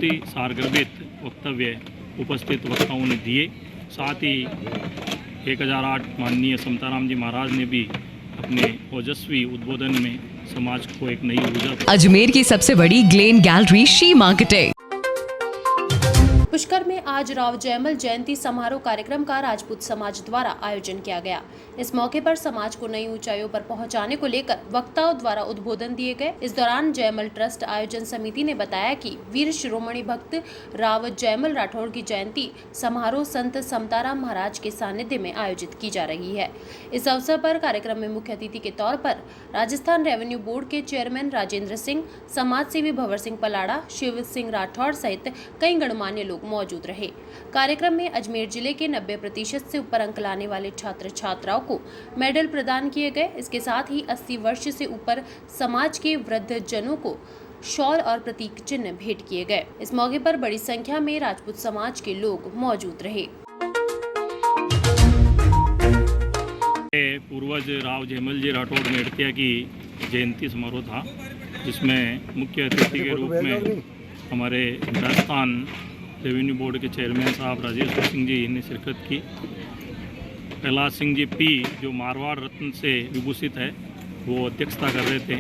सारगर्भित वक्तव्य उपस्थित वक्ताओं ने दिए। साथ ही 1008 माननीय समताराम जी महाराज ने भी अपने ओजस्वी उद्बोधन में समाज को एक नई ऊर्जा। अजमेर की सबसे बड़ी glen gallery she marketing. Pushkar में आज राव जयमल जयंती समारोह कार्यक्रम का राजपूत समाज द्वारा आयोजन किया गया। इस मौके पर समाज को नई ऊंचाइयों पर पहुंचाने को लेकर वक्ताओं द्वारा उद्बोधन दिए गए। इस दौरान जयमल ट्रस्ट आयोजन समिति ने बताया कि वीर शिरोमणि भक्त राव जयमल राठौड़ की जयंती समारोह संत समताराम महाराज के सानिध्य में आयोजित की जा रही है। इस अवसर पर कार्यक्रम में मुख्य अतिथि के तौर पर राजस्थान रेवेन्यू बोर्ड के चेयरमैन राजेंद्र सिंह, समाज सेवी भंवर सिंह पलाड़ा, शिव सिंह राठौड़ सहित कई गणमान्य लोग मौजूद रहे। कार्यक्रम में अजमेर जिले के 90% से ऊपर अंक लाने वाले छात्र छात्राओं को मेडल प्रदान किए गए। इसके साथ ही 80 वर्ष से ऊपर समाज के वृद्ध जनों को शॉल और प्रतीक चिन्ह भेंट किए गए। इस मौके पर बड़ी संख्या में राजपूत समाज के लोग मौजूद रहे। पूर्वज राव जयमल जी राठौड़ मेड़तिया की जयंती समारोह था, जिसमें मुख्य अतिथि के रूप में हमारे राजस्थान रेवेन्यू बोर्ड के चेयरमैन साहब राजेश्वर सिंह जी ने शिरकत की। प्रहलाद सिंह जी पी, जो मारवाड़ रत्न से विभूषित है, वो अध्यक्षता कर रहे थे।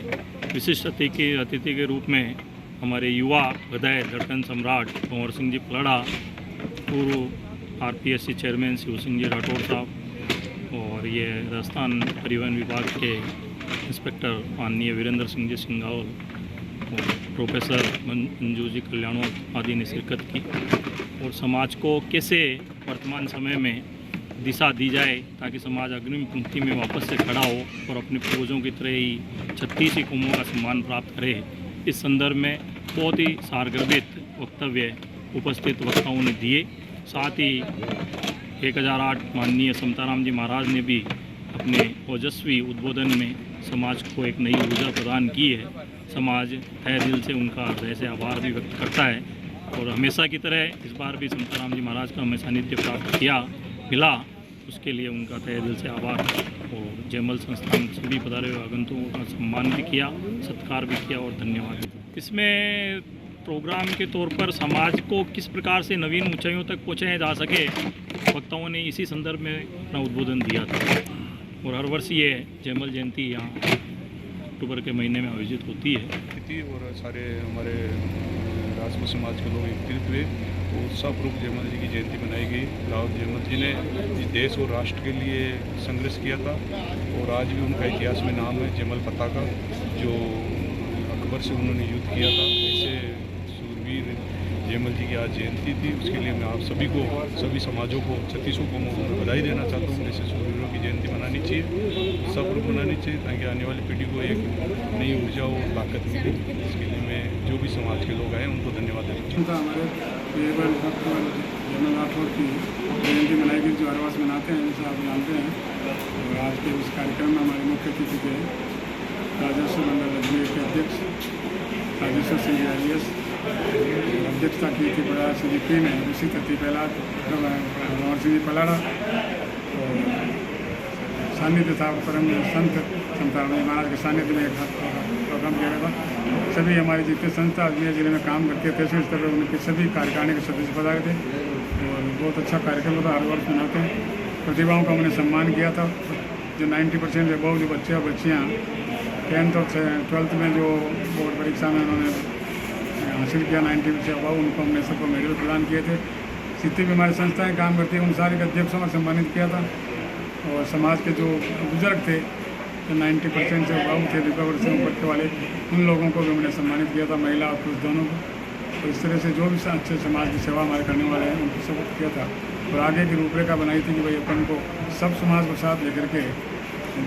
विशिष्ट अतिथि के रूप में हमारे युवा हृदय धड़कन सम्राट भंवर सिंह जी पलाड़ा, पूर्व आरपीएससी चेयरमैन शिव सिंह जी राठौड़ साहब, और ये राजस्थान परिवहन विभाग के इंस्पेक्टर माननीय वीरेंद्र सिंह जी सिंगावल और प्रोफेसर मंजू जी कल्याणों आदि ने शिरकत की। और समाज को कैसे वर्तमान समय में दिशा दी जाए ताकि समाज अग्रिम पंक्ति में वापस से खड़ा हो और अपने पूर्वजों की तरह ही 36 कौमों का सम्मान प्राप्त करे, इस संदर्भ में बहुत ही सारगर्भित वक्तव्य उपस्थित वक्ताओं ने दिए। साथ ही 1008 माननीय समताराम जी महाराज ने भी अपने ओजस्वी उद्बोधन में समाज को एक नई ऊर्जा प्रदान की है। समाज तहे दिल से उनका हृदय से आभार भी व्यक्त करता है और हमेशा की तरह इस बार भी समताराम जी महाराज का हमें सानिध्य प्राप्त मिला, उसके लिए उनका तहे दिल से आभार। और जयमल संस्थान सभी पधारे हुए आगंतुकों का सम्मान भी किया, सत्कार भी किया और धन्यवाद। इसमें प्रोग्राम के तौर पर समाज को किस प्रकार से नवीन ऊंचाइयों तक पहुँचाया जा सके, वक्ताओं ने इसी संदर्भ में अपना उद्बोधन दिया था। और हर वर्ष ये जयमल जयंती यहाँ अक्टूबर के महीने में आयोजित होती है। और सारे हमारे राजपूत समाज के लोग एकत्रित हुए और उत्साहपूर्वक जयमल जी की जयंती मनाई गई। राव जयमल जी ने इस देश और राष्ट्र के लिए संघर्ष किया था और आज भी उनका इतिहास में नाम है जयमल पताका, जो अकबर से उन्होंने युद्ध किया था। ऐसे सूरवीर जयमल जी की आज जयंती थी, उसके लिए मैं आप सभी को, सभी समाजों को, 36 कौमों को बधाई देना चाहता हूँ। ऐसे सूरवीरों की जयंती मनानी चाहिए, सब लोग मनानी चाहिए, ताकि आने वाली पीढ़ी को एक नई ऊर्जा और ताकत मिले। इसके लिए मैं जो भी समाज के लोग आए उनको धन्यवाद देना चाहता हूँ। हमारे जयमल राठौड़ की जयंती मनाई गई, जो हर वर्ष मनाते हैं, जैसे आप जानते हैं। और आज के इस कार्यक्रम में हमारे मुख्य अतिथि थे राजस्व मंडल अजमेर के अध्यक्ष राजेश्वर सिंह IAS, अध्यक्षता की थी प्रहलाद सिंह जी पी ने, उसी तथ्य प्रहलाद भंवर सिंह जी पलाड़ा, और सानिध्य था परम संत समताराम जी महाराज के सानिध्य में एक प्रोग्राम किया गया था। सभी हमारे जितने संस्था अजमेर जिले में काम करते थे, तहसील स्तर पर उनके सभी कार्यकारिणी के सदस्य पधारे थे और बहुत अच्छा कार्यक्रम होता, हर वर्ष मनाते हैं। प्रतिभाओं का हमने सम्मान किया था। जो 90% से बहुत जो बच्चे और बच्चियाँ 10th और 12th में जो बोर्ड परीक्षा में उन्होंने हासिल किया 90 से अभाव, उनको हमने सबको मेडल प्रदान किए थे। जितनी भी हमारी संस्थाएं काम करती हैं उन सारे के अध्यक्षों में सम्मानित किया था। और समाज के जो बुजुर्ग थे, जो 90% से अभाव थे, रिकवर से ऊपर के वाले, उन लोगों को भी हमने सम्मानित किया था, महिला और पुरुष दोनों को। तो इस तरह से जो भी अच्छे समाज की सेवा हमारे करने वाले हैं उनको सब किया था। और आगे की रूपरेखा बनाई थी कि भाई अपन को सब समाज को साथ लेकर के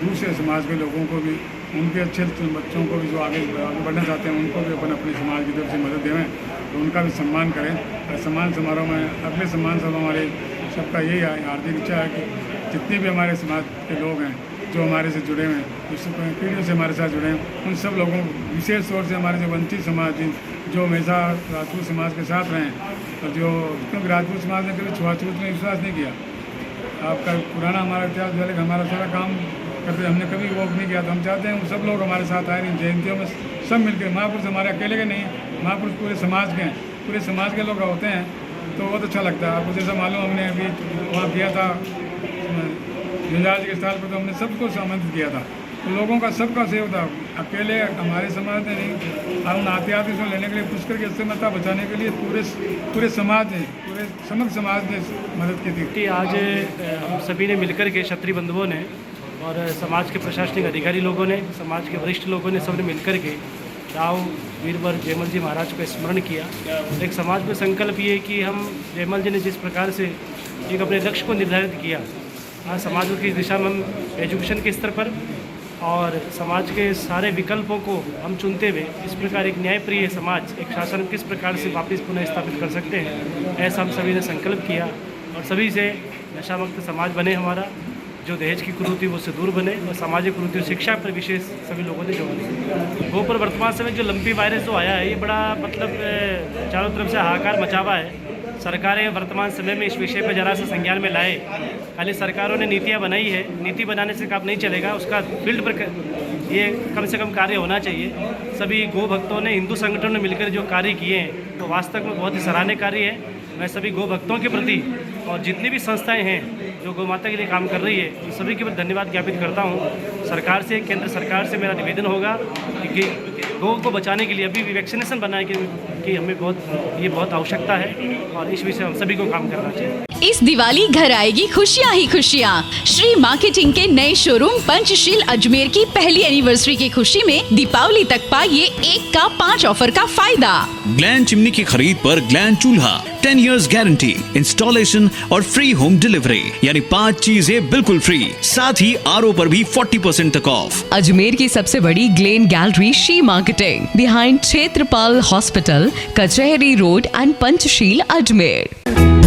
दूसरे समाज के लोगों को भी, उनके अच्छे बच्चों को भी जो आगे बढ़ना चाहते हैं, उनको भी अपन अपने समाज की तरफ से मदद देवें, तो उनका भी सम्मान करें। और सम्मान समारोह में अगले सम्मान सब हमारे सबका यही हार्दिक इच्छा है कि जितने भी हमारे समाज के लोग हैं जो हमारे से जुड़े हुए हैं, जिस पीढ़ियों से हमारे साथ जुड़े हैं, उन सब लोगों को विशेष तौर से हमारे जो वंचित समाज जो हमेशा राजपूत समाज के साथ रहें, और जो क्योंकि राजपूत समाज ने कभी छुआछूत में विश्वास नहीं किया। आपका पुराना हमारा इतिहास जो है, हमारा सारा काम करते हमने कभी वॉक नहीं किया। तो हम चाहते हैं सब लोग हमारे साथ आए, इन जयंतियों में सब मिलकर, महापुरुष हमारे अकेले के नहीं, महापुरुष पूरे समाज के हैं। पूरे समाज के लोग होते हैं तो बहुत अच्छा लगता है। आपको जैसा मालूम हमने अभी वहाँ किया था झुंझार के स्थान पर, तो हमने सबको आमंत्रित किया था, तो लोगों का सबका सहयोग था। अकेले हमारे समाज ने नहीं, हम आते आते इसमें लेने के लिए पुष्कर की अस्थिमत्ता बचाने के लिए पूरे समाज ने, पूरे समग्र समाज ने मदद की थी। आज हम सभी ने मिलकर के क्षत्रिय बंधुओं ने और समाज के प्रशासनिक अधिकारी लोगों ने, समाज के वरिष्ठ लोगों ने, सबने मिलकर के राव वीरवर जयमल जी महाराज को स्मरण किया। एक समाज में संकल्प ये कि हम जयमल जी ने जिस प्रकार से एक अपने लक्ष्य को निर्धारित किया, आज समाज की दिशा में हम एजुकेशन के स्तर पर और समाज के सारे विकल्पों को हम चुनते हुए इस प्रकार एक न्यायप्रिय समाज, एक शासन किस प्रकार से वापस पुनः स्थापित कर सकते हैं, ऐसा हम सभी ने संकल्प किया और सभी से नशा मुक्त समाज बने हमारा, जो दहेज की कुरीति वो से दूर बने और सामाजिक कुरीति और शिक्षा पर विशेष सभी लोगों ने जोर दिया। गो पर वर्तमान समय जो लंपी वायरस जो आया है, ये बड़ा मतलब चारों तरफ से हाहाकार मचा हुआ है। सरकारें वर्तमान समय में इस विषय पर जरा सा संज्ञान में लाए। खाली सरकारों ने नीतियाँ बनाई है, नीति बनाने से काम नहीं चलेगा, उसका फील्ड पर ये कम से कम कार्य होना चाहिए। सभी गो भक्तों ने, हिंदू संगठनों ने मिलकर जो कार्य किए हैं तो वास्तव में बहुत ही सराहनीय कार्य है। मैं सभी गो भक्तों के प्रति और जितनी भी संस्थाएं हैं जो गौ माता के लिए काम कर रही है, तो सभी के प्रति धन्यवाद ज्ञापित करता हूं। सरकार से, केंद्र सरकार से मेरा निवेदन होगा कि गौ को बचाने के लिए अभी भी वैक्सीनेशन बनाने की हमें बहुत आवश्यकता है और इस विषय हम सभी को काम करना चाहिए। इस दिवाली घर आएगी खुशियाँ ही खुशियाँ। श्री मार्केटिंग के नए शोरूम पंचशील अजमेर की पहली एनिवर्सरी की खुशी में दीपावली तक पाइए 1 का 5 ऑफर का फायदा। ग्लैन चिमनी की खरीद पर ग्लैन चूल्हा 10 इयर्स गारंटी, इंस्टॉलेशन और फ्री होम डिलीवरी, यानी 5 चीजें बिल्कुल फ्री। साथ ही RO पर भी 40% तक ऑफ। अजमेर की सबसे बड़ी glen gallery she marketing, behind Kshetrapal hospital, Kachahri road and Panchsheel Ajmer.